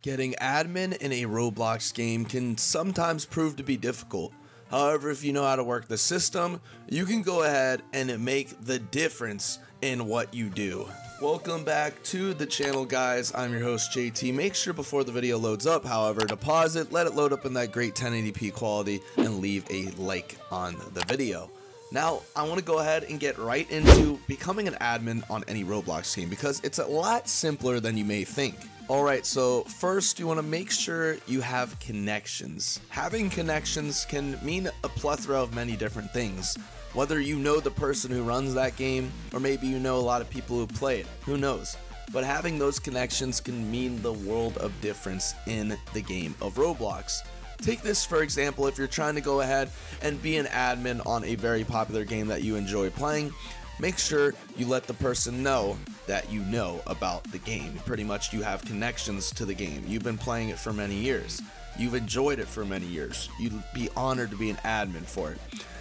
Getting admin in a Roblox game can sometimes prove to be difficult. However, if you know how to work the system, you can go ahead and make the difference in what you do. Welcome back to the channel, guys. I'm your host, JT. Make sure before the video loads up, however, to pause it, let it load up in that great 1080p quality, and leave a like on the video. Now, I want to go ahead and get right into becoming an admin on any Roblox game because it's a lot simpler than you may think. Alright, so first you want to make sure you have connections. Having connections can mean a plethora of many different things. Whether you know the person who runs that game, or maybe you know a lot of people who play it, who knows? But having those connections can mean the world of difference in the game of Roblox. Take this for example, if you're trying to go ahead and be an admin on a very popular game that you enjoy playing, make sure you let the person know that you know about the game. Pretty much you have connections to the game. You've been playing it for many years. You've enjoyed it for many years. You'd be honored to be an admin for it.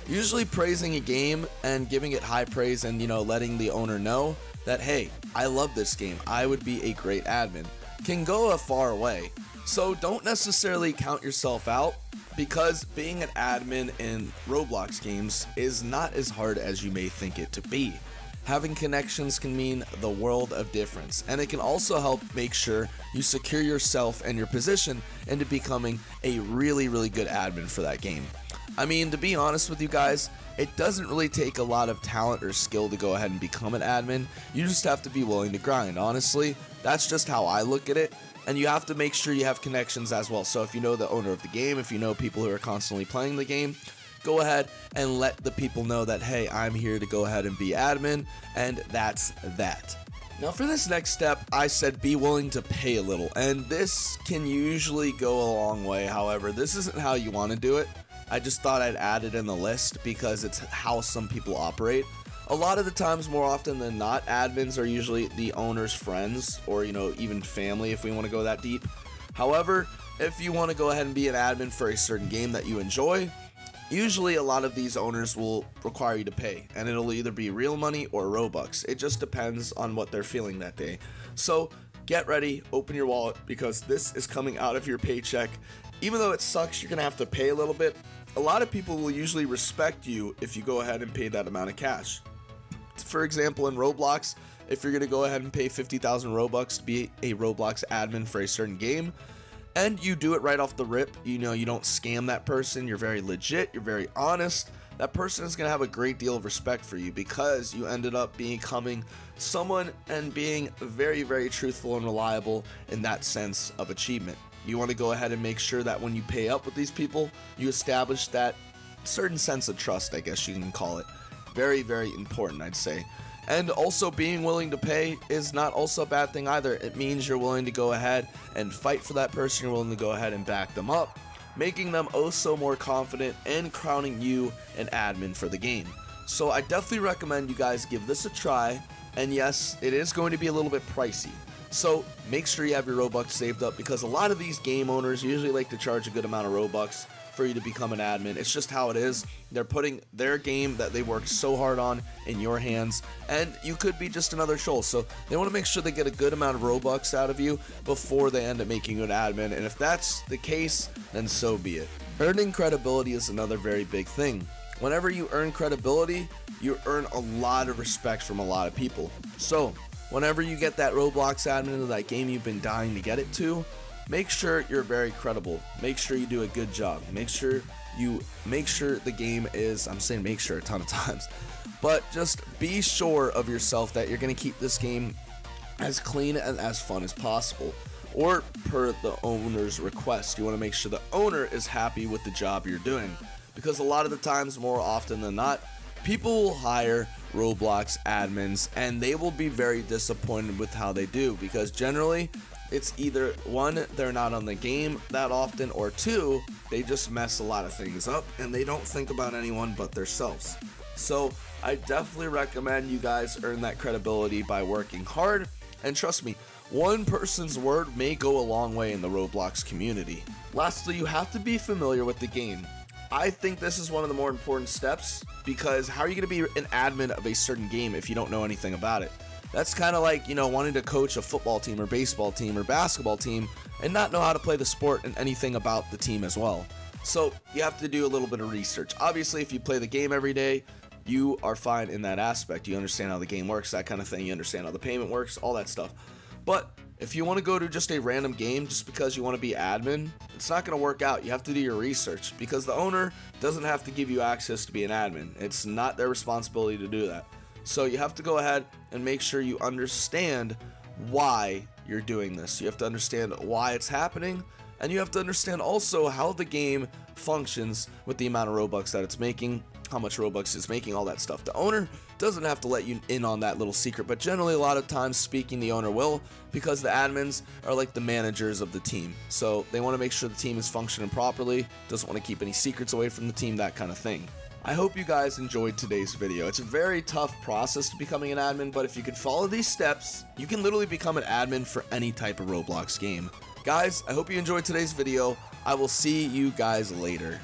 Usually praising a game and giving it high praise and, letting the owner know that, hey, I love this game, I would be a great admin, can go a far way. So don't necessarily count yourself out, because being an admin in Roblox games is not as hard as you may think it to be. Having connections can mean the world of difference, and it can also help make sure you secure yourself and your position into becoming a really good admin for that game. I mean, to be honest with you guys, it doesn't really take a lot of talent or skill to go ahead and become an admin. You just have to be willing to grind. Honestly, that's just how I look at it. And you have to make sure you have connections as well. So if you know the owner of the game, if you know people who are constantly playing the game, go ahead and let the people know that, hey, I'm here to go ahead and be admin, and that's that. Now for this next step, I said be willing to pay a little, and this can usually go a long way. However, this isn't how you want to do it. I just thought I'd add it in the list because it's how some people operate. A lot of the times, more often than not, admins are usually the owner's friends or, even family if we want to go that deep. However, if you want to go ahead and be an admin for a certain game that you enjoy, usually a lot of these owners will require you to pay, and it'll either be real money or Robux. It just depends on what they're feeling that day. So get ready, open your wallet, because this is coming out of your paycheck. Even though it sucks, you're going to have to pay a little bit. A lot of people will usually respect you if you go ahead and pay that amount of cash. For example, in Roblox, if you're going to go ahead and pay 50,000 Robux to be a Roblox admin for a certain game, and you do it right off the rip, you don't scam that person, you're very legit, you're very honest, that person is going to have a great deal of respect for you because you ended up becoming someone and being very truthful and reliable in that sense of achievement. You want to go ahead and make sure that when you pay up with these people, you establish that certain sense of trust, I guess you can call it. Very important, I'd say. And also being willing to pay is not also a bad thing either. It means you're willing to go ahead and fight for that person, you're willing to go ahead and back them up, making them oh so more confident and crowning you an admin for the game. So I definitely recommend you guys give this a try, and yes, it is going to be a little bit pricey. So make sure you have your Robux saved up, because a lot of these game owners usually like to charge a good amount of Robux for you to become an admin. It's just how it is. They're putting their game that they worked so hard on in your hands, and you could be just another troll. So they want to make sure they get a good amount of Robux out of you before they end up making you an admin, and if that's the case, then so be it. Earning credibility is another very big thing. Whenever you earn credibility, you earn a lot of respect from a lot of people. So whenever you get that Roblox admin into that game you've been dying to get it to, make sure you're very credible. Make sure you do a good job. Make sure the game is, I'm saying make sure a ton of times, but just be sure of yourself that you're going to keep this game as clean and as fun as possible. Or per the owner's request, you want to make sure the owner is happy with the job you're doing, because a lot of the times, more often than not, people will hire Roblox admins and they will be very disappointed with how they do, because generally it's either one, they're not on the game that often, or two, they just mess a lot of things up and they don't think about anyone but themselves. So I definitely recommend you guys earn that credibility by working hard, and trust me, one person's word may go a long way in the Roblox community. Lastly, you have to be familiar with the game. I think this is one of the more important steps, because how are you going to be an admin of a certain game if you don't know anything about it? That's kind of like, wanting to coach a football team or baseball team or basketball team and not know how to play the sport and anything about the team as well. So you have to do a little bit of research. Obviously, if you play the game every day, you are fine in that aspect. You understand how the game works, that kind of thing. You understand how the payment works, all that stuff. But if you want to go to just a random game just because you want to be admin, it's not going to work out. You have to do your research because the owner doesn't have to give you access to be an admin. It's not their responsibility to do that. So you have to go ahead and make sure you understand why you're doing this. You have to understand why it's happening, and you have to understand also how the game functions with the amount of Robux that it's making, how much Robux it's making, all that stuff. The owner doesn't have to let you in on that little secret, but generally a lot of times speaking, the owner will, because the admins are like the managers of the team. So they want to make sure the team is functioning properly, doesn't want to keep any secrets away from the team, that kind of thing. I hope you guys enjoyed today's video. It's a very tough process to becoming an admin, but if you could follow these steps, you can literally become an admin for any type of Roblox game. Guys, I hope you enjoyed today's video. I will see you guys later.